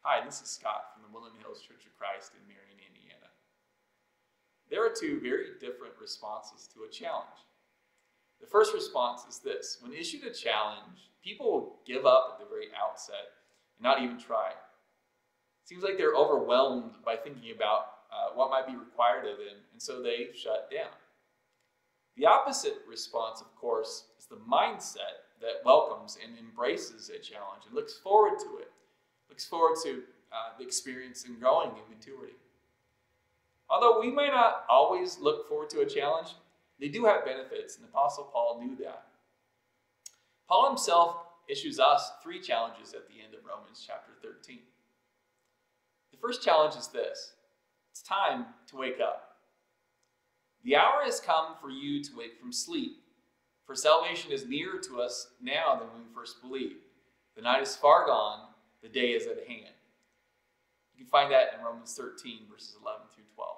Hi, this is Scott from the Woodland Church of Christ in Marion, Indiana. There are two very different responses to a challenge. The first response is this. When issued a challenge, people will give up at the very outset and not even try. It seems like they're overwhelmed by thinking about what might be required of them, and so they shut down. The opposite response, of course, is the mindset that welcomes and embraces a challenge and looks forward to it, looks forward to the experience and growing in maturity. Although we may not always look forward to a challenge, they do have benefits, and the Apostle Paul knew that. Paul himself issues us three challenges at the end of Romans chapter 13. The first challenge is this. It's time to wake up. The hour has come for you to wake from sleep, for salvation is nearer to us now than when we first believed. The night is far gone, the day is at hand. You can find that in Romans 13, verses 11 through 12.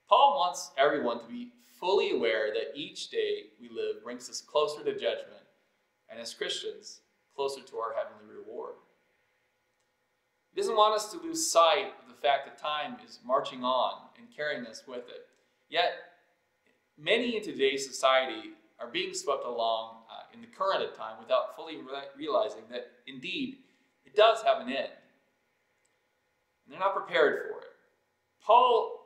Paul wants everyone to be fully aware that each day we live brings us closer to judgment, and as Christians, closer to our heavenly reward. He doesn't want us to lose sight of the fact that time is marching on and carrying us with it. Yet, many in today's society are being swept along in the current of time without fully realizing that, indeed, it does have an end. And they're not prepared for it. Paul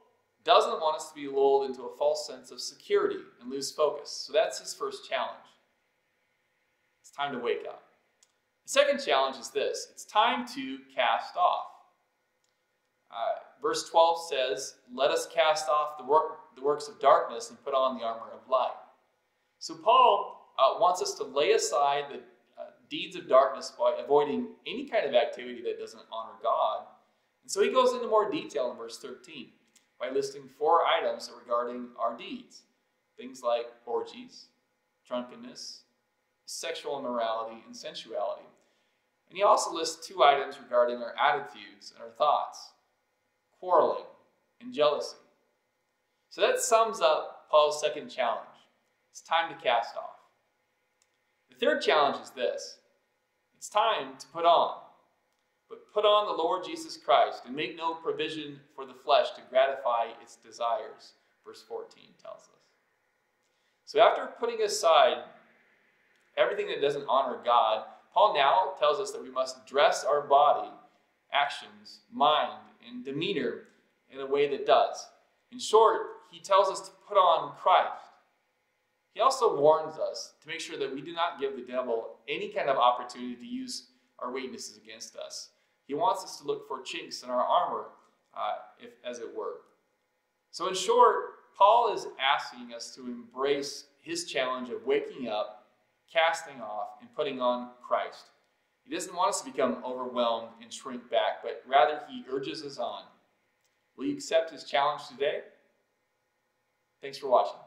doesn't want us to be lulled into a false sense of security and lose focus. So that's his first challenge. It's time to wake up. The second challenge is this. It's time to cast off. Verse 12 says, "Let us cast off the works of darkness and put on the armor of light." So Paul wants us to lay aside the deeds of darkness by avoiding any kind of activity that doesn't honor God. And so he goes into more detail in verse 13 by listing 4 items regarding our deeds. Things like orgies, drunkenness, sexual immorality, and sensuality. And he also lists 2 items regarding our attitudes and our thoughts, quarreling and jealousy. So that sums up Paul's second challenge. It's time to cast off. The third challenge is this. It's time to put on. But put on the Lord Jesus Christ and make no provision for the flesh to gratify its desires, verse 14 tells us. So after putting aside everything that doesn't honor God, Paul now tells us that we must dress our body, actions, mind, and demeanor in a way that does. In short, he tells us to put on Christ. He also warns us to make sure that we do not give the devil any kind of opportunity to use our weaknesses against us. He wants us to look for chinks in our armor, as it were. So in short, Paul is asking us to embrace his challenge of waking up, casting off, and putting on Christ. He doesn't want us to become overwhelmed and shrink back, but rather he urges us on. Will you accept his challenge today? Thanks for watching.